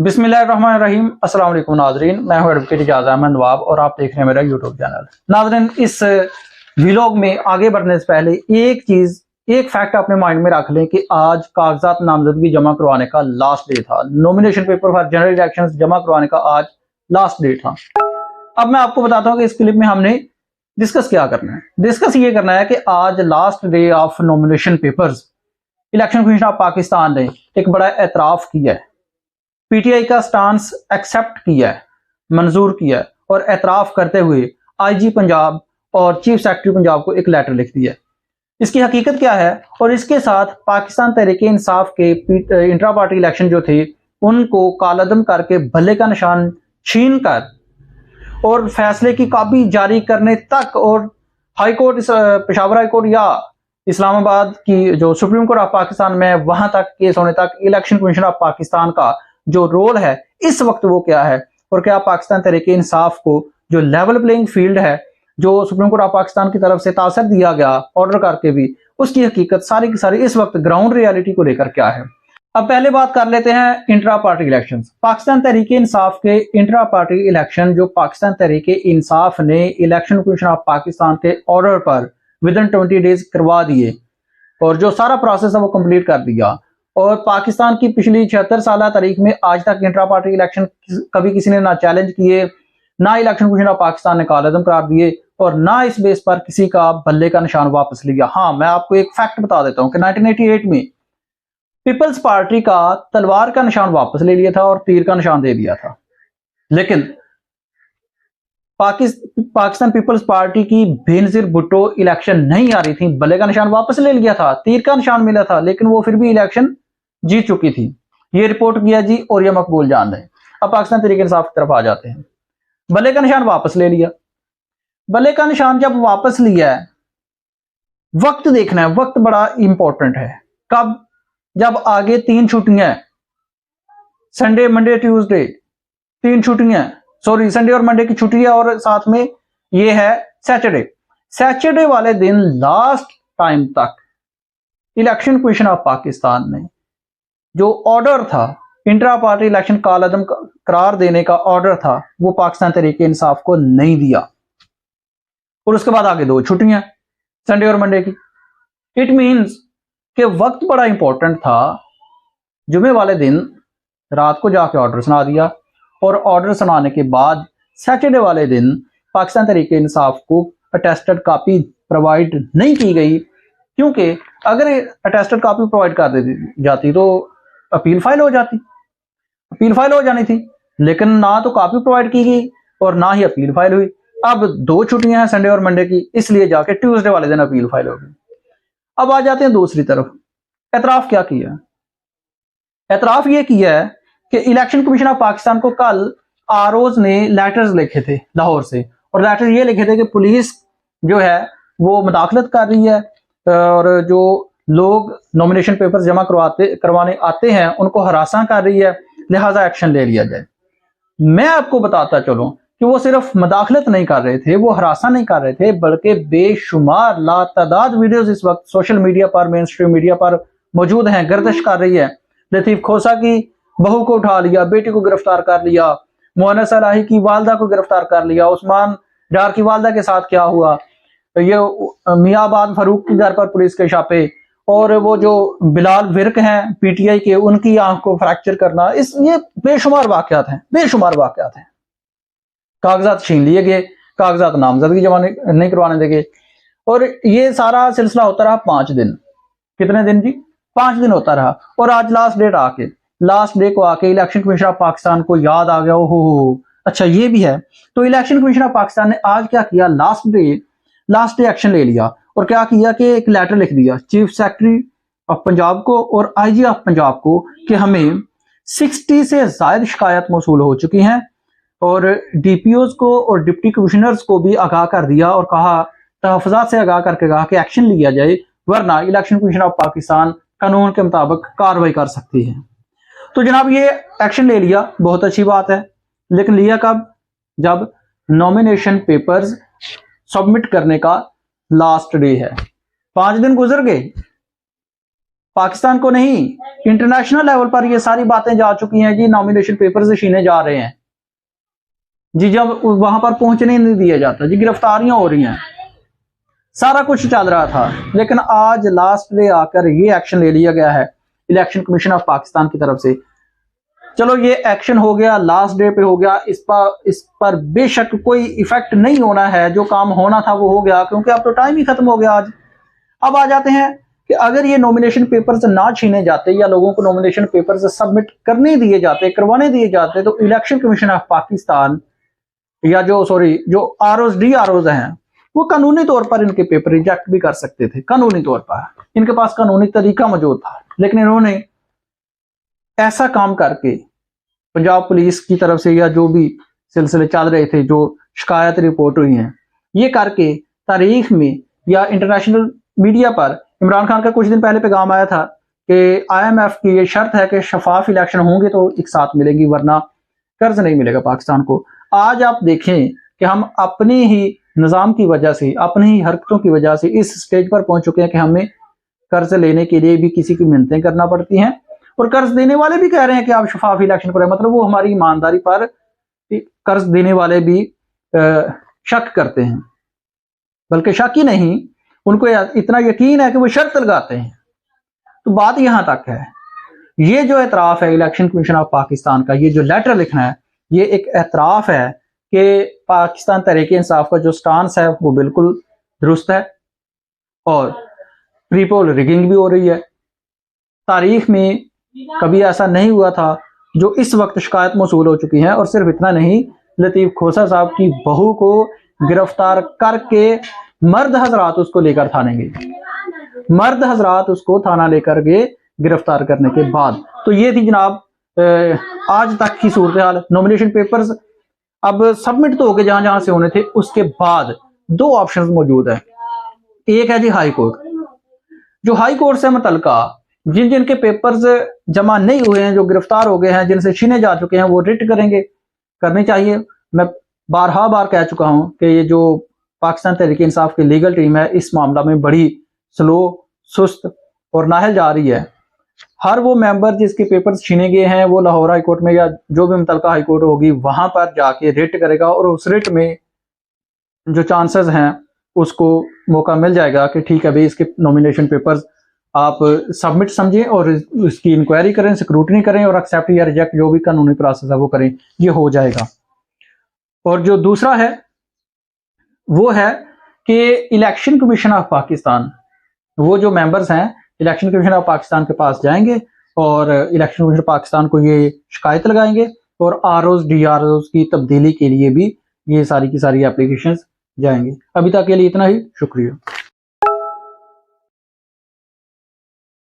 बिस्मिल्लाहिर्रहमानिर्रहीम। अस्सलाम वालेकुम नाजरीन, मैं हूं एडवोकेट इजाज़ अहमद नवाब और आप देख रहे हैं मेरा यूट्यूब चैनल। नाजरीन, इस व्लॉग में आगे बढ़ने से पहले एक फैक्ट अपने माइंड में रख लें कि आज कागजात नामजदगी जमा करवाने का लास्ट डे था। Nomination paper for general election जमा करवाने का आज लास्ट डे था। अब मैं आपको बताता हूं कि इस क्लिप में हमने डिस्कस क्या करना है। डिस्कस ये करना है कि आज last day of nomination papers election commission of Pakistan ने एक बड़ा एतराफ किया है, पीटीआई का स्टांस एक्सेप्ट किया है, मंजूर किया है और एतराफ करते हुए आईजी पंजाब और चीफ सेक्रेटरी पंजाब को एक लेटर लिख दिया है। इसकी हकीकत क्या है और इसके साथ पाकिस्तान तहरीक इंसाफ के इंट्रा पार्टी इलेक्शन जो थे उनको कालादम करके भले का निशान छीन कर और फैसले की कॉपी जारी करने तक और high court, Peshawar high court या इस्लामाबाद की जो सुप्रीम कोर्ट ऑफ पाकिस्तान में वहां तक केस होने तक इलेक्शन कमीशन ऑफ पाकिस्तान का जो रोल है इस वक्त वो क्या है और क्या पाकिस्तान तहरीक इंसाफ को जो लेवल प्लेइंग फील्ड है जो सुप्रीम कोर्ट ऑफ पाकिस्तान की तरफ से तासर दिया गया ऑर्डर करके भी, उसकी हकीकत सारी की सारी इस वक्त ग्राउंड रियलिटी को लेकर क्या है। अब पहले बात कर लेते हैं intra party elections. Pakistan Tehreek Insaf के इंट्रा पार्टी इलेक्शन जो पाकिस्तान तहरीक इंसाफ ने इलेक्शन कमीशन ऑफ पाकिस्तान के ऑर्डर पर विदिन 20 डेज करवा दिए और जो सारा प्रोसेस है वो कंप्लीट कर दिया। और पाकिस्तान की पिछली 76 साल तारीख में आज तक इंट्रा पार्टी इलेक्शन कभी किसी ने ना चैलेंज किए, ना इलेक्शन कमीशन ऑफ पाकिस्तान ने कालअदम करार दिए और ना इस बेस पर किसी का बल्ले का निशान वापस लिया। हाँ, मैं आपको एक फैक्ट बता देता हूं कि 1988 में पीपल्स पार्टी का तलवार का निशान वापस ले लिया था और तीर का निशान दे दिया था, लेकिन पाकिस्तान पीपल्स पार्टी की बेनजीर भुट्टो इलेक्शन नहीं आ रही थी, बल्ले का निशान वापस ले लिया था, तीर का निशान मिला था, लेकिन वो फिर भी इलेक्शन जीत चुकी थी। ये रिपोर्ट किया जी और ये मकबूल जान है। अब पाकिस्तान तहरीक इंसाफ की तरफ आ जाते हैं। बल्ले का निशान वापस ले लिया। बल्ले का निशान जब वापस लिया है, वक्त देखना है, वक्त बड़ा इंपॉर्टेंट है। कब? जब आगे 3 छुट्टियां, संडे मंडे ट्यूसडे 3 छुट्टियां, सॉरी संडे और मंडे की छुट्टी है और साथ में ये है सैटरडे वाले दिन लास्ट टाइम तक इलेक्शन कमीशन ऑफ पाकिस्तान ने जो ऑर्डर था इंट्रा पार्टी इलेक्शन कालअदम करार देने का ऑर्डर था वो पाकिस्तान तहरीक इंसाफ को नहीं दिया और उसके बाद आगे 2 छुट्टियां संडे और मंडे की। इट मींस कि वक्त बड़ा इंपॉर्टेंट था। जुमे वाले दिन रात को जाके ऑर्डर सुना दिया और ऑर्डर सुनाने के बाद सैटरडे वाले दिन पाकिस्तान तहरीक इंसाफ को अटेस्टेड कॉपी प्रोवाइड नहीं की गई, क्योंकि अगर अटेस्टेड कॉपी प्रोवाइड कर दी जाती तो अपील फाइल हो जानी थी, लेकिन ना तो कॉपी प्रोवाइड की गई और ना ही अपील फाइल हुई। अब 2 छुट्टियां हैं संडे और मंडे की, इसलिए जाके ट्यूसडे वाले दिन अपील फाइल होगी। अब आ जाते हैं दूसरी तरफ। एतराफ क्या किया? एतराफ ये किया है कि इलेक्शन कमीशन ऑफ पाकिस्तान को कल आरओज ने लेटर्स लिखे थे लाहौर से और लेटर ये लिखे थे कि पुलिस जो है वो मुदाखलत कर रही है और जो लोग नॉमिनेशन पेपर जमा करवाने आते हैं उनको हरासा कर रही है, लिहाजा एक्शन ले लिया जाए। मैं आपको बताता चलूं कि वो सिर्फ मुदाखलत नहीं कर रहे थे, वो हरासा नहीं कर रहे थे, बल्कि बेशुमार लातादाद वीडियोस इस वक्त सोशल मीडिया पर, मेन स्ट्रीम मीडिया पर मौजूद हैं, गर्दिश कर रही है। लतीफ खोसा की बहू को उठा लिया, बेटी को गिरफ्तार कर लिया, मोहना सलाही की वालदा को गिरफ्तार कर लिया, उस्मान डार की वालदा के साथ क्या हुआ, ये मियाबाद फारूक के घर पर पुलिस के छापे और वो जो बिलाल विर्क हैं पीटीआई के, उनकी आंख को फ्रैक्चर करना, ये बेशुमार वाकयात हैं। कागजात छीन लिए गए, कागजात नामजदगी जमा नहीं करवाने देंगे और ये सारा सिलसिला होता रहा 5 दिन। कितने दिन जी? 5 दिन होता रहा और आज लास्ट डे को आके इलेक्शन कमीशन ऑफ पाकिस्तान को याद आ गया, ओहो अच्छा ये भी है। तो इलेक्शन कमीशन ऑफ पाकिस्तान ने आज क्या किया, लास्ट डे एक्शन ले लिया और क्या किया कि एक लेटर लिख दिया चीफ सेक्रेटरी ऑफ पंजाब को और आईजी ऑफ पंजाब को कि हमें 60 से ज्यादा शिकायत मौसूल हो चुकी हैं और डीपीओज को और डिप्टी कमिश्नर्स को भी आगाह कर दिया और कहा, तहफात से आगाह करके कहा कि एक्शन लिया जाए, वरना इलेक्शन कमीशन ऑफ पाकिस्तान कानून के मुताबिक कार्रवाई कर सकती है। तो जनाब ये एक्शन ले लिया, बहुत अच्छी बात है, लेकिन लिया कब? जब नॉमिनेशन पेपर्स सबमिट करने का लास्ट डे है। 5 दिन गुजर गए, पाकिस्तान को नहीं, इंटरनेशनल लेवल पर ये सारी बातें जा चुकी हैं जी, नॉमिनेशन पेपर्स छीने जा रहे हैं जी, जब वहां पर पहुंचने नहीं दिया जाता जी, गिरफ्तारियां हो रही हैं, सारा कुछ चल रहा था। लेकिन आज लास्ट डे आकर ये एक्शन ले लिया गया है इलेक्शन कमीशन ऑफ पाकिस्तान की तरफ से। चलो ये एक्शन हो गया, लास्ट डे पे हो गया, इस पर बेशक कोई इफेक्ट नहीं होना है, जो काम होना था वो हो गया, क्योंकि अब तो टाइम ही खत्म हो गया आज। अब आ जाते हैं कि अगर ये नॉमिनेशन पेपर्स ना छीने जाते या लोगों को नॉमिनेशन पेपर्स सबमिट करने दिए जाते, करवाने दिए जाते, तो इलेक्शन कमीशन ऑफ पाकिस्तान या जो आरओज डी आरओज हैं वो कानूनी तौर पर इनके पेपर रिजेक्ट भी कर सकते थे। कानूनी तौर पर इनके पास कानूनी तरीका मौजूद था, लेकिन इन्होंने ऐसा काम करके पंजाब पुलिस की तरफ से या जो भी सिलसिले चल रहे थे, जो शिकायत रिपोर्ट हुई हैं, ये करके तारीख में या इंटरनेशनल मीडिया पर इमरान खान का कुछ दिन पहले पैगाम आया था कि IMF की ये शर्त है कि शफाफ इलेक्शन होंगे तो एक साथ मिलेंगी, वरना कर्ज नहीं मिलेगा पाकिस्तान को। आज आप देखें कि हम अपने ही निज़ाम की वजह से, अपनी ही हरकतों की वजह से इस स्टेज पर पहुंच चुके हैं कि हमें कर्ज लेने के लिए भी किसी की मिन्नतें करना पड़ती हैं, और कर्ज देने वाले भी कह रहे हैं कि आप शफाफ इलेक्शन करें। मतलब वो हमारी ईमानदारी पर कर्ज देने वाले भी शक करते हैं, बल्कि शक ही नहीं, उनको इतना यकीन है कि वो शर्त लगाते हैं। तो बात यहां तक है, ये जो एतराफ है इलेक्शन कमीशन ऑफ पाकिस्तान का, ये जो लेटर लिखना है, ये एक एतराफ है कि पाकिस्तान तहरीक इंसाफ का जो स्टांस है वो बिल्कुल दुरुस्त है, और प्री पोल रिगिंग भी हो रही है। तारीख में कभी ऐसा नहीं हुआ था जो इस वक्त शिकायत मौसूल हो चुकी है। और सिर्फ इतना नहीं, लतीफ खोसा साहब की बहू को गिरफ्तार करके मर्द हजरात उसको लेकर थाने गए, मर्द हजरात उसको थाना लेकर गए गिरफ्तार करने के बाद। तो ये थी जनाब आज तक की सूरत हाल। नॉमिनेशन पेपर्स अब सबमिट तो हो गए जहां जहां से होने थे, उसके बाद दो ऑप्शंस मौजूद है। एक है जी हाई कोर्ट, जो हाई कोर्ट से मुतल्लिका जिन जिनके पेपर्स जमा नहीं हुए हैं, जो गिरफ्तार हो गए हैं, जिनसे छीने जा चुके हैं, वो रिट करेंगे, करनी चाहिए। मैं बार कह चुका हूं कि ये जो पाकिस्तान तहरीक इंसाफ की लीगल टीम है, इस मामला में बड़ी स्लो, सुस्त और नाहल जा रही है। हर वो मेंबर जिसके पेपर्स छीने गए हैं, वो लाहौर हाई कोर्ट में या जो भी मुतल्लिका हाई कोर्ट होगी वहां पर जाके रिट करेगा, और उस रिट में जो चांसेस हैं उसको मौका मिल जाएगा कि ठीक है भाई, इसके नॉमिनेशन पेपर्स आप सबमिट समझें और उसकी इंक्वायरी करें, स्क्रूटनी करें, और एक्सेप्ट या रिजेक्ट जो भी कानूनी प्रोसेस है वो करें, ये हो जाएगा। और जो दूसरा है वो है कि इलेक्शन कमीशन ऑफ पाकिस्तान, वो जो मेंबर्स हैं इलेक्शन कमीशन ऑफ पाकिस्तान के पास जाएंगे और इलेक्शन कमीशन पाकिस्तान को ये शिकायत लगाएंगे, और आरओज DROs की तब्दीली के लिए भी ये सारी की सारी एप्लीकेशंस जाएंगी। अभी तक के लिए इतना ही, शुक्रिया।